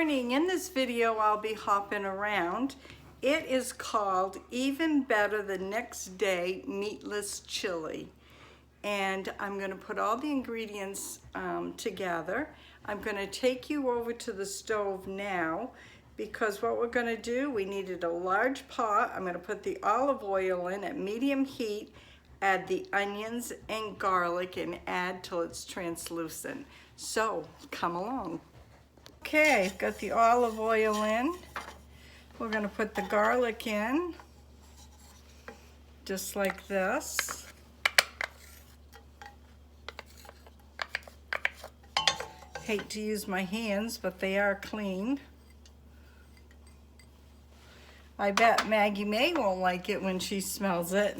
morning. In this video, I'll be hopping around. It is called Even Better the Next Day Meatless Chili. And I'm going to put all the ingredients together. I'm going to take you over to the stove now because what we're going to do, we needed a large pot. I'm going to put the olive oil in at medium heat, add the onions and garlic, and add till it's translucent. So come along. Okay, I've got the olive oil in. We're going to put the garlic in, just like this. Hate to use my hands, but they are clean. I bet Maggie May won't like it when she smells it.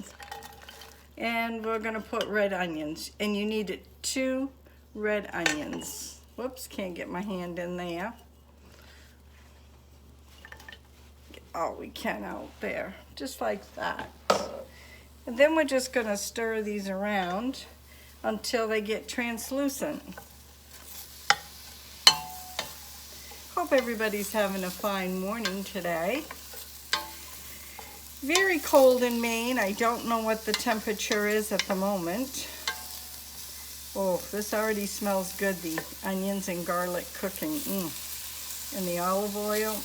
And we're going to put red onions, and you need 2 red onions. Whoops, can't get my hand in there. Get all we can out there, just like that. And then we're just going to stir these around until they get translucent. Hope everybody's having a fine morning today. Very cold in Maine. I don't know what the temperature is at the moment. Oh, this already smells good, the onions and garlic cooking. And the olive oil.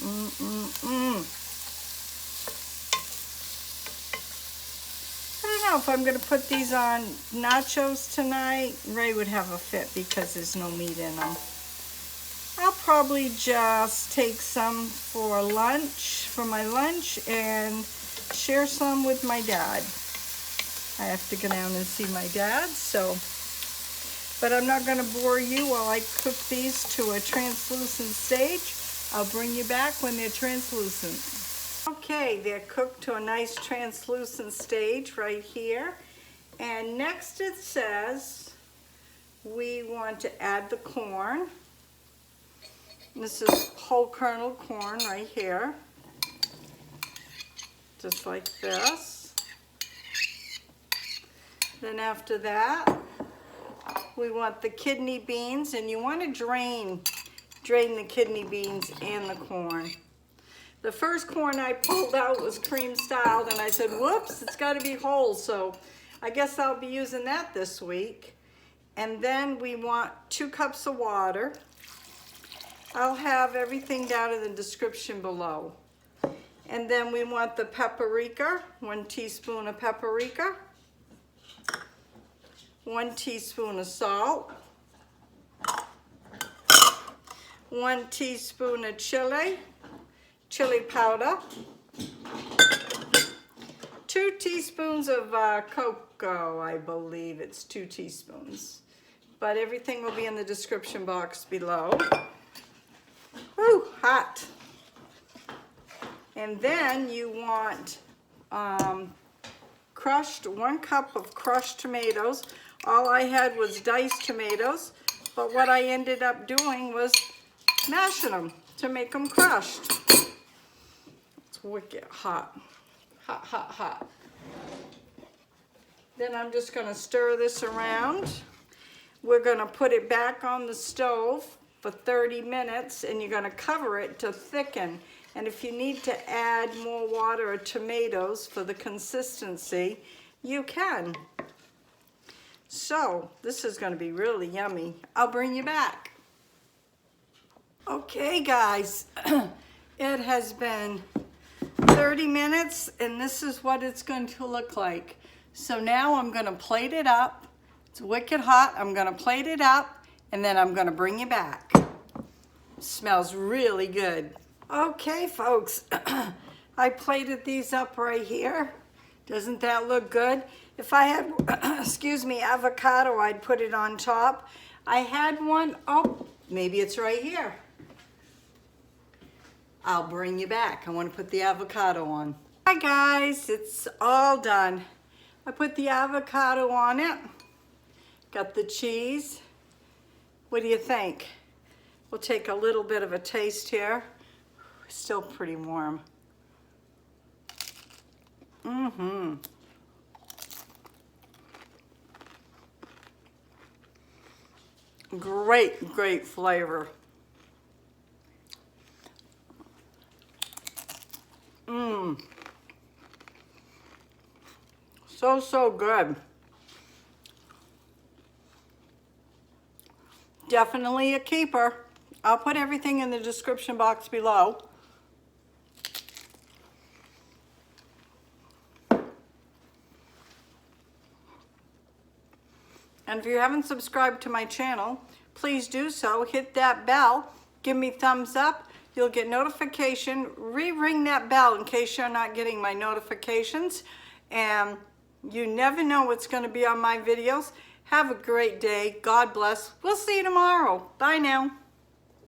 I don't know if I'm going to put these on nachos tonight. Ray would have a fit because there's no meat in them. I'll probably just take some for lunch, for my lunch, and share some with my dad. I have to go down and see my dad, so... But I'm not going to bore you while I cook these to a translucent stage. I'll bring you back when they're translucent. Okay, they're cooked to a nice translucent stage right here. And next it says we want to add the corn. This is whole kernel corn right here. Just like this. Then after that, we want the kidney beans, and you want to drain the kidney beans and the corn. The first corn I pulled out was cream styled, and I said, whoops, it's got to be whole, so I guess I'll be using that this week. And then we want 2 cups of water. I'll have everything down in the description below. And then we want the paprika, 1 teaspoon of paprika. 1 teaspoon of salt, 1 teaspoon of chili powder, 2 teaspoons of Coco, I believe it's 2 teaspoons. But everything will be in the description box below. Woo, hot. And then you want 1 cup of crushed tomatoes. All I had was diced tomatoes, but what I ended up doing was mashing them to make them crushed. It's wicked hot. Hot, hot, hot. Then I'm just going to stir this around. We're going to put it back on the stove for 30 minutes, and you're going to cover it to thicken. And if you need to add more water or tomatoes for the consistency, you can. So, this is going to be really yummy. I'll bring you back. Okay, guys, it has been 30 minutes, and this is what it's going to look like. So now I'm going to plate it up. It's wicked hot. I'm going to plate it up, and then I'm going to bring you back. It smells really good. Okay, folks, I plated these up right here. Doesn't that look good? If I had, excuse me, avocado, I'd put it on top. I had one, oh, maybe it's right here. I'll bring you back. I want to put the avocado on. Hi guys, it's all done. I put the avocado on it. Got the cheese. What do you think? We'll take a little bit of a taste here. Still pretty warm. Great, great flavor. So good. Definitely a keeper. I'll put everything in the description box below. And if you haven't subscribed to my channel, please do so. Hit that bell. Give me thumbs up. You'll get notification. Ring that bell in case you're not getting my notifications. And you never know what's going to be on my videos. Have a great day. God bless. We'll see you tomorrow. Bye now.